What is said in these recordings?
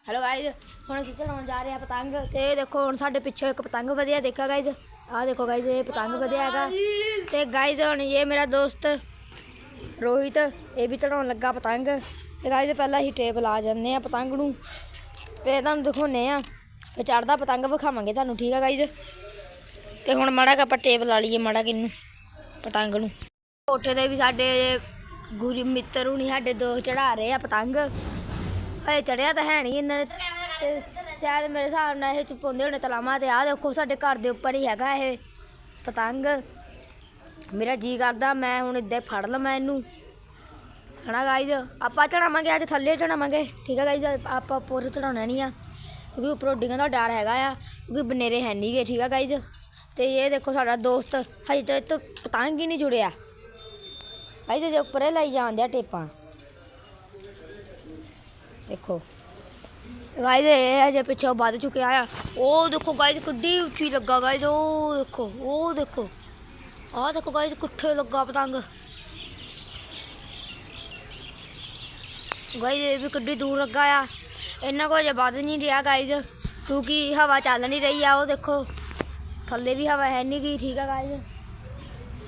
Hello guys हम ਅਸੀਂ ਚੜਾਉਣ ਜਾ ਰਹੇ ਆ ਪਤੰਗ ਤੇ ਦੇਖੋ ਹੁਣ ਸਾਡੇ ਪਿੱਛੇ ਇੱਕ ਪਤੰਗ ਵਧਿਆ ਦੇਖਾ गाइज ਆ देखो गाइज ये पतंग ਵਧਿਆ ਹੈਗਾ ਤੇ गाइज ਹੁਣ ये मेरा दोस्त रोहित ये भी ਚੜਾਉਣ ਲੱਗਾ ਪਤੰਗ ਤੇ गाइज ਪਹਿਲਾਂ ਹੀ ਟੇਪ ਲਾ ਜਾਂਦੇ ਆ ਪਤੰਗ ਨੂੰ ਤੇ ਤੁਹਾਨੂੰ ਦਿਖਾਉਣੇ ਆ ਫਿਰ ਚੜਦਾ ਪਤੰਗ ਵਿਖਾਵਾਂਗੇ ਤੁਹਾਨੂੰ ਠੀਕ ਆ गाइज ਤੇ ਹੁਣ ਮਾੜਾ ਆਪਾਂ ਟੇਪ ਲਾ ਲਈਏ ਮਾੜਾ ਕਿੰਨੂੰ ਪਤੰਗ ਨੂੰ ਕੋਠੇ ਤੇ ਵੀ ਸਾਡੇ ਗੁਰੂ ਮਿੱਤਰ ਹੁਣੀ ਸਾਡੇ ਦੋ ਚੜਾ ਰਹੇ ਆ ਪਤੰਗ हजे चढ़िया तो है नहीं इन्हें शायद मेरे हिसाब नाल ये पाते होने तलावां ते आ देखो साडे घर दे उपर ही हैगा ये पतंग मेरा जी करदा मैं हुण इदां फड़ लवां इनू है ना गाइज आपां चढ़ावांगे अज थल्ले चढ़ावांगे ठीक है गाइज आपां उपर चढ़ाउणा नहीं आ क्योंकि उपरों डिग्गण दा डर हैगा आ क्योंकि बनेरे है नहीं गे ठीक है गाइज ते ये देखो साडा दोस्त हजे तो पतंग ही नहीं जुड़िया गाइज जे उपर लाई जान दिया टेपां देखो गाइज ये अजे पिछे बध चुके आया ओ देखो गाइज किड्डी उच्ची लगा गाइज ओ देखो गाइज किट्ठे लगा पतंग गाइज ये भी किड्डी दूर लगा आ इन्ना को अजे बध नहीं रहा गाइज क्योंकि हवा चल नहीं रही है वो देखो थल्ले भी हवा है नहीं गई ठीक है गाइज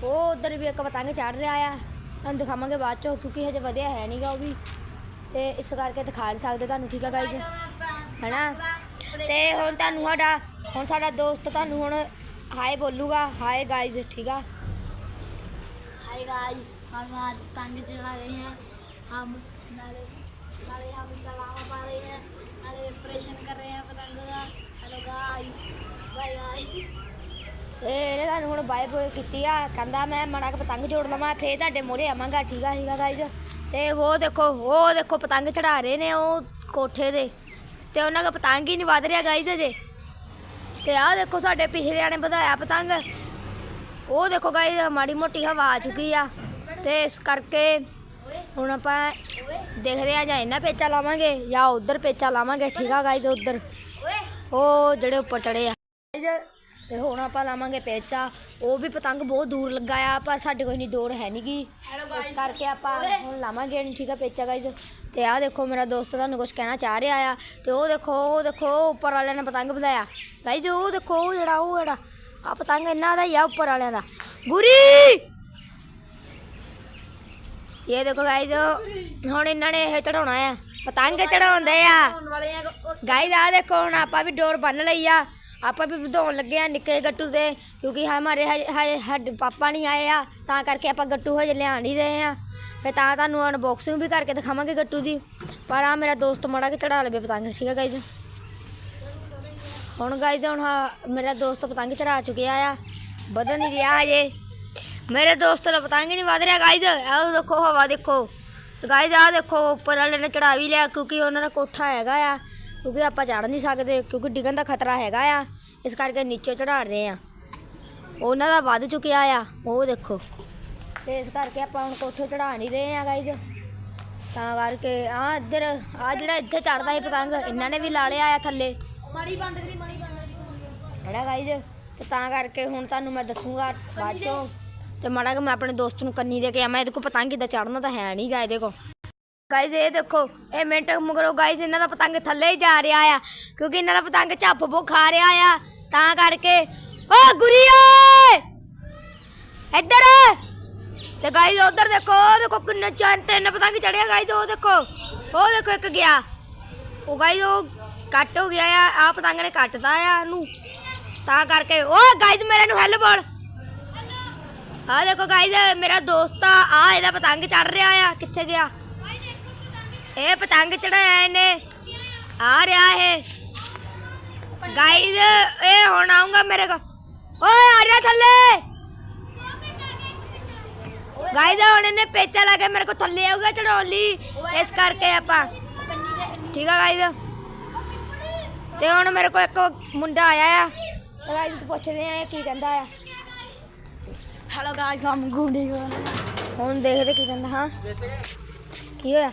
वो उधर भी एक पतंग चढ़ रहा है हम दिखावांगे बाद चो क्योंकि हजे वधिया है नहीं गा वो भी ਤੇ ਇਸ ਕਰਕੇ ਦਿਖਾ ਨਹੀਂ ਸਕਦੇ ਤੁਹਾਨੂੰ ਠੀਕ ਹੈ ਗਾਇਜ਼ ਹੈਨਾ ਤੇ ਹੁਣ ਤੁਹਾਨੂੰ ਸਾਡਾ ਦੋਸਤ ਤੁਹਾਨੂੰ ਹੁਣ ਹਾਏ ਬੋਲੂਗਾ ਹਾਏ गाइज ठीक है हाय गाइस हम आज पतंग चढ़ा रहे हैं हम नाले हम तलाव पा रहे हैं नाले ऑपरेशन कर रहे हैं पतंग का हेलो गाइस बाय गाइस ਤੇ ਇਹਨੇ ਤੁਹਾਨੂੰ ਹੁਣ ਬਾਏ ਬੋਏ ਕੀਤੀ ਆ ਕਹਿੰਦਾ ਮੈਂ ਮਾੜਾ ਕੁ ਪਤੰਗ ਜੋੜ ਲਵਾਂ ਫੇਰ ਤੁਹਾਡੇ ਮੋਰੇ ਆਵਾਂਗਾ ਠੀਕ ਆ गाइज ਤੇ ਉਹ ਦੇਖੋ ਪਤੰਗ ਚੜਾ ਰਹੇ ਨੇ ਉਹ ਕੋਠੇ ਦੇ ਤੇ ਉਹਨਾਂ ਦਾ ਪਤੰਗ ਹੀ ਨਹੀਂ ਵਧ ਰਿਹਾ गाइज ਅਜੇ ਤੇ ਆਹ ਦੇਖੋ ਸਾਡੇ ਪਿਛਲਿਆਂ ਨੇ ਵਧਾਇਆ ਪਤੰਗ ਉਹ ਦੇਖੋ गाइज ਮਾੜੀ ਮੋਟੀ ਹਵਾ ਆ ਚੁੱਕੀ ਆ ਤੇ ਇਸ ਕਰਕੇ ਹੁਣ ਆਪਾਂ ਦੇਖਦੇ ਆ ਜਾਂ ਇਹਨਾਂ ਪੇਚਾ ਲਾਵਾਂਗੇ ਜਾਂ ਉਧਰ ਪੇਚਾ ਲਾਵਾਂਗੇ ਠੀਕ ਆ गाइज ਉਧਰ ਉਹ ਜਿਹੜੇ ਉੱਪਰ ਚੜੇ ਆ ਤੇ ਹੁਣ ਆਪਾਂ ਲਾਵਾਂਗੇ ਪੇਚਾ ਉਹ ਵੀ ਪਤੰਗ ਬਹੁਤ ਦੂਰ ਲੱਗਾ ਆ ਪਰ ਸਾਡੇ ਕੋਈ ਨਹੀਂ ਦੂਰ ਹੈ ਨਹੀਂ ਗੀ ਇਸ ਕਰਕੇ ਆਪਾਂ ਹੁਣ ਲਾਵਾਂਗੇ ਨਹੀਂ ਠੀਕ ਆ ਪੇਚਾ गाइज ਤੇ ਆਹ ਦੇਖੋ ਮੇਰਾ ਦੋਸਤ ਤੁਹਾਨੂੰ ਕੁਝ ਕਹਿਣਾ ਚਾਹ ਰਿਹਾ ਆ ਤੇ ਉਹ ਦੇਖੋ ਉੱਪਰ ਵਾਲਿਆਂ ਨੇ ਪਤੰਗ ਵਧਾਇਆ गाइज ਉਹ ਦੇਖੋ ਉਹ ਜਿਹੜਾ ਆ ਪਤੰਗ ਇਹਨਾਂ ਦਾ ਹੀ ਆ ਉੱਪਰ ਵਾਲਿਆਂ ਦਾ ਗੁਰੀ ਇਹ ਦੇਖੋ गाइज ਹੁਣ ਇਹਨਾਂ ਨੇ ਇਹ ਚੜਾਉਣਾ ਆ ਪਤੰਗ ਚੜਾਉਂਦੇ ਆ गाइज ਆ ਦੇਖੋ ਹੁਣ ਆਪਾਂ ਵੀ ਡੋਰ ਬੰਨ ਲਈ ਆ आप भी ਵਧਾਉਣ लगे हैं निक्के गट्टू से क्योंकि हमारे हज पापा नहीं आए आ करके आप गट्टू हजे लिया नहीं रहे हैं फिर तुहानू अनबॉक्सिंग भी करके दिखावांगे गट्टू की पर आ मेरा दोस्त माड़ा के चढ़ा लवे पतंग ठीक है गाइज हुण गाइज हुण मेरा दोस्त पतंग चढ़ा चुके आ बदल नहीं रहा हजे मेरे दोस्त का पतंग ही नहीं वध रहा गाइज आओ देखो हवा देखो गाइज आ देखो उपर वाले ने चढ़ा भी लिया क्योंकि उन्होंने कोठा हैगा आ क्योंकि आप चढ़ नहीं सकते क्योंकि डिगन का खतरा हैगा आ इस करके नीचे चढ़ा रहे हैं उन्हों का वध चुकिया आ वो देखो तो इस करके आप हम कोठे चढ़ा नहीं रहे हैं गाइज करके हाँ इधर आ जो इतने चढ़ता है पतंग इन्होंने भी ला लिया थले है गाइज तो करके हूँ तुम मैं दसूँगा बाद चो तो माड़ा मैं अपने दोस्त को कन्नी दे के आवां ये पतंग इदा चढ़ना तो है नहीं गा ये गाइज ये देखो ये मिनट मगरों गाइज इन्हों का पतंग थले ही जा रहा है क्योंकि इन्हों का पतंग झप बो खा रहा है करके ओ गुरी इधर ते गाइज उधर देखो किन्ने तीन पतंग चढ़िया गाइज वो देखो एक गया वो गाइज वो कट हो गया आ पतंग ने कटता है करके ओ गाइज मेरे नू हेलो बोल आ देखो गाइज मेरा दोस्त आ इहदा पतंग चढ़ रहा है कित्थे गया ये पतंग चढ़ाया इन्हें आ रहा है गाइज ये हुण आऊंगा मेरे को ओए आ रहा थल्ले गाइज हुण इन्हें पेचा लगे मेरे को थल्ले आऊगा चढ़ाउण इस करके आपां ठीक है गाइज ते हुण मेरे को एक मुंडा आया है गाइज पुछदे आ की कहंदा है हेलो गाइस हम घूमने हुण देखदे की कहंदा हां की होया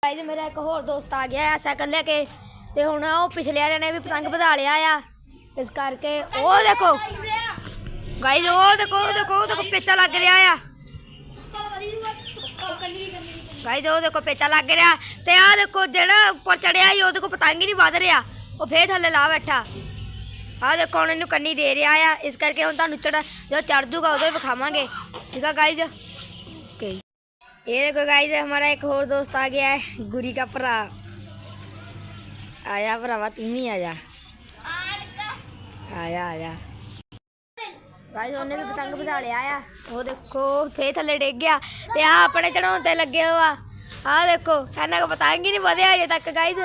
गाइज मेरा एक होर दोस्त आ गया है साइकिल लेके ते हुण वो पिछले वाले ने भी पतंग ਵਧਾ लिया आ इस करके वो देखो गाइज वो देखो पेचा लग रहा है ਗਾਇਜ਼ ਉਹ ਦੇਖੋ ਪੇਚਾ ਲੱਗ ਰਿਹਾ ਤੇ ਆਹ ਦੇਖੋ ਜਿਹੜਾ ਉੱਪਰ ਚੜਿਆ ਸੀ ਉਹਦੇ ਕੋਲ ਪਤੰਗ ਹੀ ਨਹੀਂ ਵੱਧ ਰਿਹਾ, ਉਹ ਫੇਰ ਥੱਲੇ ਲਾ ਬੈਠਾ। ਆਹ ਦੇਖੋ ਹੁਣ ਇਹਨੂੰ ਕੰਨੀ ਦੇ ਰਿਹਾ ਆ, ਇਸ ਕਰਕੇ ਹੁਣ ਤੁਹਾਨੂੰ ਜਦੋਂ ਚੜ ਜੂਗਾ ਉਦੋਂ ਹੀ ਵਿਖਾਵਾਂਗੇ, ठीक है गाइज। ओके ये देखो गाइज हमारा एक और दोस्त आ गया है, गुरी का भरा। आजा भरावा तुम ही आजा, आजा आजा। गाइज उन्हें भी पतंग बधा लिया आ, वो देखो फे थले डिग गया ते आ अपने चढ़ाउण ते लगे हो आ देखो इन्ना को पतंग ही नहीं वधिया अजे तक गाइज,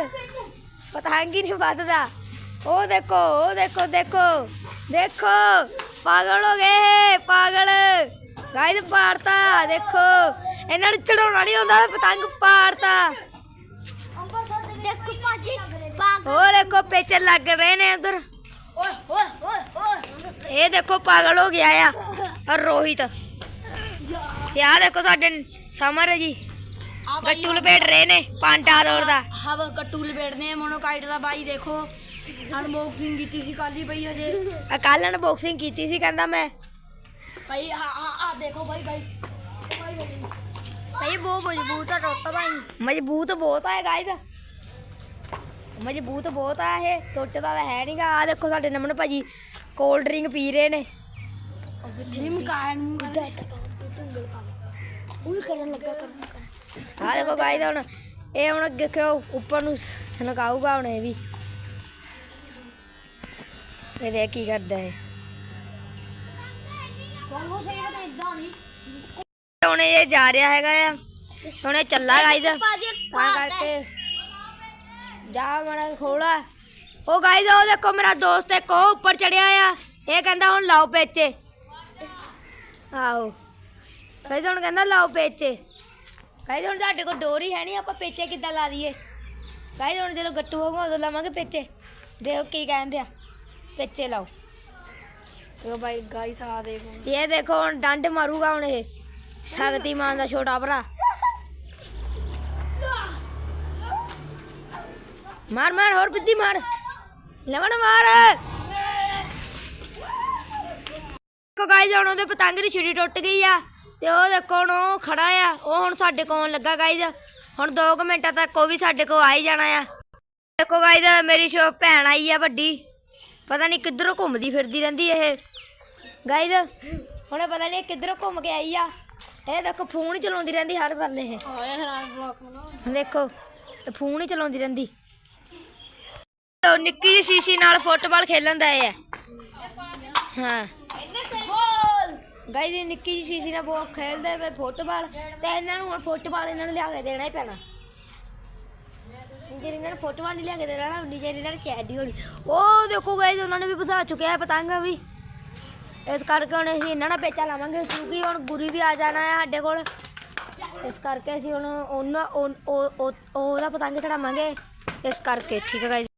पतंग ही नहीं वधदा। ओ देखो ओ देखो देखो देखो पागल हो गए पागल गाइज, पाड़ता देखो इन्हां नूं चढ़ाउणा नहीं आउंदा, पतंग पाड़ता। ओ देखो पेचे लग रहे ने उधर, ये देखो पागल हो गया आ और रोहित। यार देखो साडे समर जी गट्टू लपेट रहे ने पांटा दौड़दा। हाँ गट्टू लपेटने मोनोकाइट दा भाई देखो अनबॉक्सिंग कीती सी कल ही भाई अजे कल अनबॉक्सिंग कीती सी कहंदा मैं भाई। हाँ देखो भाई भाई भाई वो मजबूत है टोटा भाई, मजबूत बहुत है गाइस, मजबूत बहुत है ये, टुटदा है नहींगा। आ देखो साडे नमन भाजी कोल्ड ड्रिंक पी रहे ने, आ देखो गाइस हुण ये हुण देखो ऊपर नूं सनकाऊगा हुण ये भी, ये देख की करदा है हुण ये जा रहा हैगा आ, हुण ये चला गाइस तां करके जा माड़ा खोला। ओ गाइस ओ देखो मेरा दोस्त एक ओ ऊपर चढ़िया आ, ये कहंदा हुण लाओ पेचे। आओ गाइस हुण कहंदा लाओ पेचे। गाइस हुण साडे कोल डोरी है नहीं, आपां पेचे किद्दां ला दईए। गाइस हुण जदों गट्टू होगा उदों लावांगे पेचे। देखो की कहंदे आ, पेचे लाओ। तो भाई गाइस आ देखो ये देखो हुण डंड मारूगा हुण ये शक्तिमान दा छोटा भरा। मार मार और बिद्दी मार, लवण मार। देखो गाइस हुण ओहदे पतंग दी छिड़ी टुट गई आ ते ओ देखो हुण ओ खड़ा आ, ओ हुण साडे कोल लगा गाइस, हुण 2 मिंटां तक ओ भी साडे कोल आ ही जाना आ। देखो गाइस मेरी भैन आई आ वड्डी, पता नहीं किधरों घूमदी फिरदी रहिंदी ये गाइस, हुणे पता नहीं किधरों घूम के आई आ। ये देखो फोन ही चलाउंदी रहिंदी हर वेले, ये देखो फोन ही चलाउंदी रहिंदी। निक्की जी शीशी नाल फुटबॉल खेलन दा है। हाँ गाइस निक्की जी शीशी नाल बहुत खेलदे पे फुटबॉल, ते इन्हां नूं हुण फुटबॉल इन्हां नूं लिया के देना ही पैना। जे इन्हां नूं फुटबॉल नहीं लिया के देना ना नीचे इन्हां ने चैडी होनी। ओ देखो गाइस उन्होंने भी बधा चुके हैं पतंग भी, इस करके हुण असीं इन्हां नाल पेचा लावांगे क्योंकि हुण गुरी भी आ जाना है साडे कोल, इस करके असीं हुण ओहदा पतंग चढ़ावांगे इस करके, ठीक है गाइस।